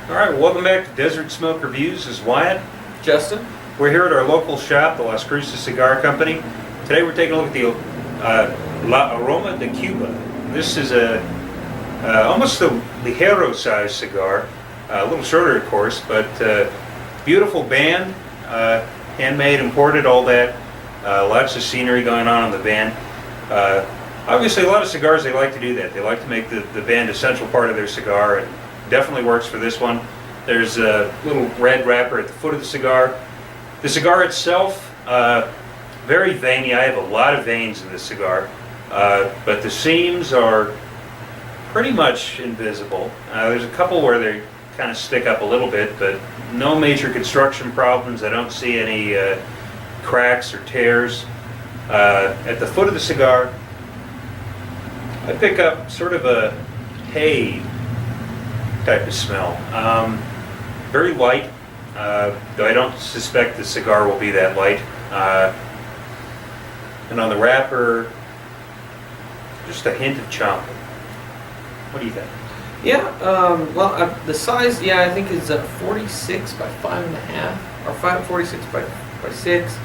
All right, welcome back to Desert Smoke Reviews. This is Wyatt. Justin? We're here at our local shop, the Las Cruces Cigar Company. Today we're taking a look at the Aroma de Cuba. This is almost a ligero sized cigar, a little shorter of course, but beautiful band, handmade, imported, all that. Lots of scenery going on the band. Obviously a lot of cigars, they like to do that. They like to make the band a central part of their cigar, and definitely works for this one. There's a little red wrapper at the foot of the cigar. The cigar itself, very veiny. I have a lot of veins in this cigar, but the seams are pretty much invisible. There's a couple where they kind of stick up a little bit, but no major construction problems. I don't see any cracks or tears. At the foot of the cigar, I pick up sort of a hay type of smell. Very light, though I don't suspect the cigar will be that light. And on the wrapper, just a hint of chocolate. What do you think? Yeah, the size, I think is 46 by 5.5, or 46 by 6.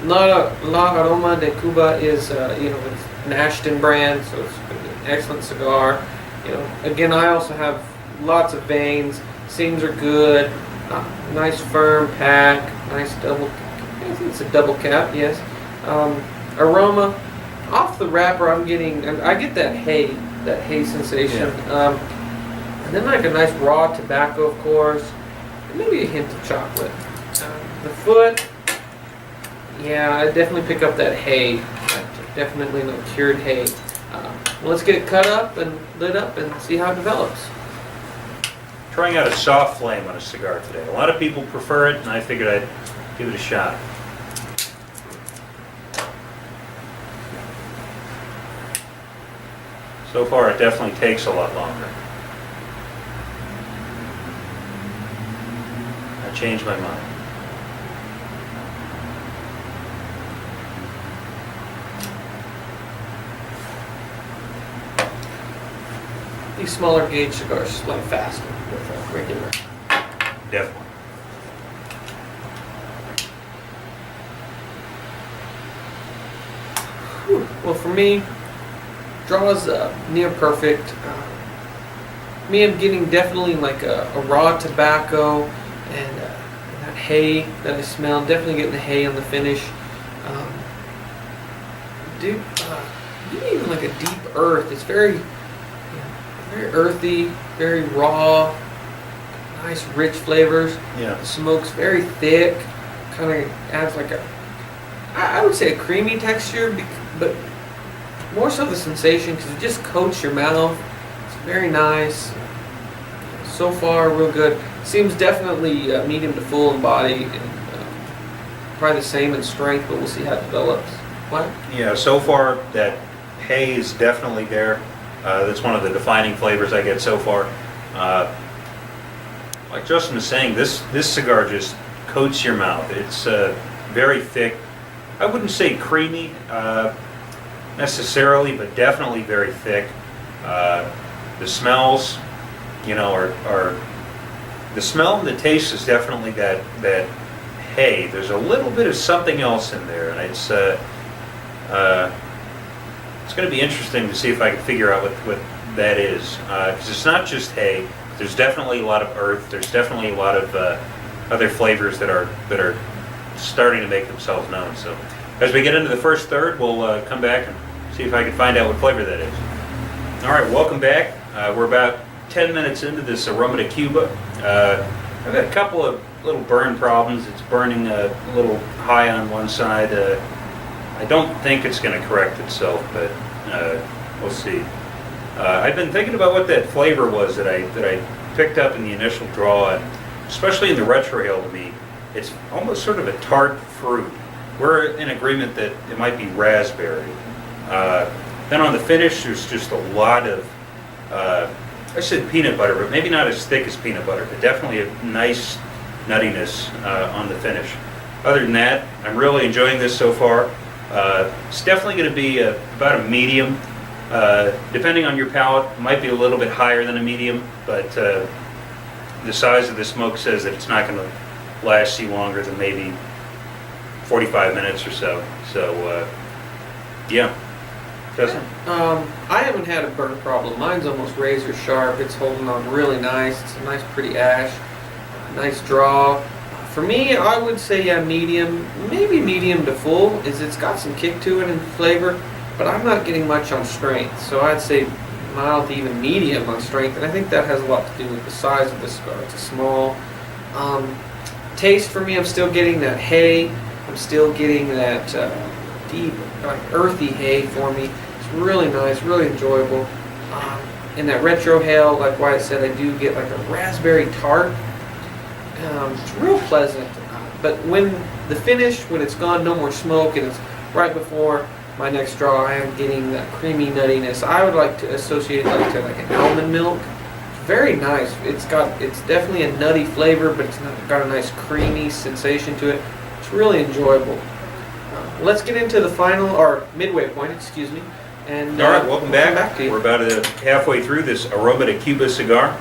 La Aroma de Cuba is, it's an Ashton brand, so it's an excellent cigar. Again, I also have lots of veins. Seams are good. Nice firm pack. Nice double. I think it's a double cap. Yes. Aroma off the wrapper. I get that hay sensation. Yeah. And then like a nice raw tobacco, of course, and maybe a hint of chocolate. The foot. Yeah, I definitely pick up that hay. Definitely no cured hay. Let's get it cut up and lit up and see how it develops. Trying out a soft flame on a cigar today. A lot of people prefer it, and I figured I'd give it a shot. So far, it definitely takes a lot longer. I changed my mind. These smaller gauge cigars light faster with regular. Definitely. Well, for me, draws near perfect. Me, I'm getting definitely like a raw tobacco and that hay that I smell. Definitely getting the hay on the finish. Even like a deep earth. It's very earthy, very raw, nice rich flavors. Yeah. The smoke's very thick, kind of adds like I would say a creamy texture, but more so the sensation because it just coats your mouth. It's very nice. So far, real good. Seems definitely medium to full in body, and probably the same in strength, but we'll see how it develops. What? Yeah, so far that hay is definitely there. That's one of the defining flavors I get so far. Like Justin was saying, this cigar just coats your mouth. It's very thick. I wouldn't say creamy necessarily, but definitely very thick. The smells, are the smell and the taste is definitely that hay. There's a little bit of something else in there, and it's going to be interesting to see if I can figure out what that is. Because it's not just hay. There's definitely a lot of earth. There's definitely a lot of other flavors that are starting to make themselves known. So as we get into the first third, we'll come back and see if I can find out what flavor that is. All right, welcome back. We're about 10 minutes into this Aroma de Cuba. I've had a couple of little burn problems. It's burning a little high on one side. I don't think it's going to correct itself, but we'll see. I've been thinking about what that flavor was that I picked up in the initial draw, and especially in the retrohale to me, it's almost sort of a tart fruit. We're in agreement that it might be raspberry. Then on the finish, there's just a lot of, I said peanut butter, but maybe not as thick as peanut butter, but definitely a nice nuttiness on the finish. Other than that, I'm really enjoying this so far. It's definitely going to be about a medium. Depending on your palate, it might be a little bit higher than a medium, but the size of the smoke says that it's not going to last you longer than maybe 45 minutes or so. So, yeah. Justin? I haven't had a burn problem. Mine's almost razor sharp. It's holding on really nice. It's a nice, pretty ash. Nice draw. For me, I would say yeah, medium, maybe medium to full. It's got some kick to it and flavor, but I'm not getting much on strength. So I'd say mild to even medium on strength, and I think that has a lot to do with the size of the cigar. It's a small. Taste for me, I'm still getting that hay. I'm still getting that deep, like earthy hay for me. It's really nice, really enjoyable. In that retro hail, like Wyatt said, I do get like a raspberry tart. It's real pleasant. But when the finish, when it's gone, no more smoke, and it's right before my next draw, I am getting that creamy nuttiness. I would like to associate it to like an almond milk. It's very nice. It's definitely a nutty flavor, but it's got a nice creamy sensation to it. It's really enjoyable. Let's get into the final, or midway point, excuse me. And all right, welcome back. To you. We're about halfway through this Aroma de Cuba cigar.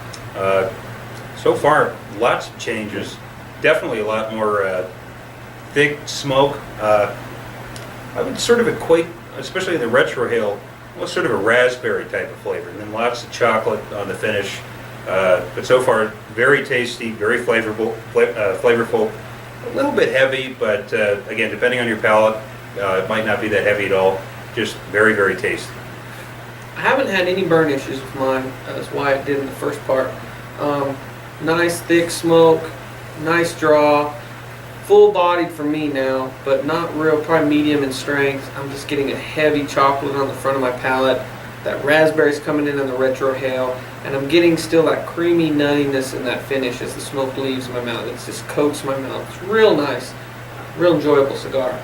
So far, lots of changes. Definitely a lot more thick smoke. I would sort of equate, especially in the retro hail, almost sort of a raspberry type of flavor, and then lots of chocolate on the finish. But so far, very tasty, very flavorful. A little bit heavy, but again, depending on your palate, it might not be that heavy at all. Just very, very tasty. I haven't had any burn issues with mine. That's why I did in the first part. Nice thick smoke, nice draw, full-bodied for me now, but not real, probably medium in strength. I'm just getting a heavy chocolate on the front of my palate. That raspberry's coming in on the retro hail, and I'm getting still that creamy nuttiness in that finish as the smoke leaves my mouth. It just coats my mouth. It's real nice, real enjoyable cigar.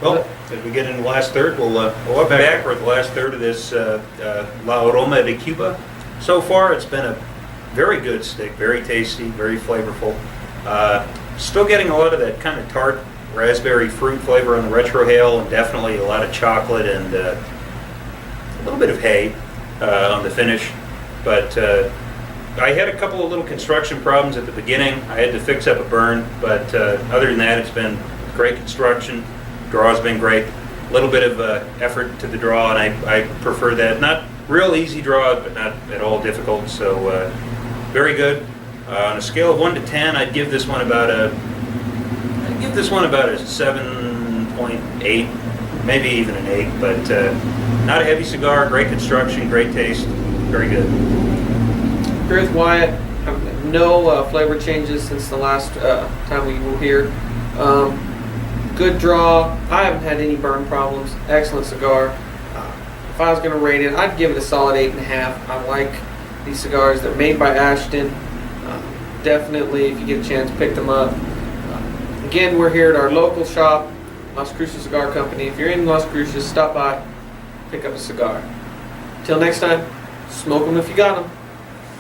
Well, as we get into the last third, we'll look back. We're at the last third of this La Aroma de Cuba. So far, it's been a very good stick, very tasty, very flavorful. Still getting a lot of that kind of tart raspberry fruit flavor on the retro hail, and definitely a lot of chocolate and a little bit of hay on the finish. But I had a couple of little construction problems at the beginning. I had to fix up a burn, but other than that, it's been great construction. Draw's been great. A little bit of effort to the draw, and I prefer that. Not real easy draw, but not at all difficult. So very good. On a scale of 1 to 10, I'd give this one about a 7.8, maybe even an 8. But not a heavy cigar. Great construction, great taste, very good. Agree with Wyatt. No flavor changes since the last time we were here. Good draw. I haven't had any burn problems. Excellent cigar. If I was going to rate it, I'd give it a solid 8.5. I like these cigars. They're made by Ashton. Definitely, if you get a chance, pick them up. Again, we're here at our local shop, Las Cruces Cigar Company. If you're in Las Cruces, stop by, pick up a cigar. Till next time, smoke them if you got them.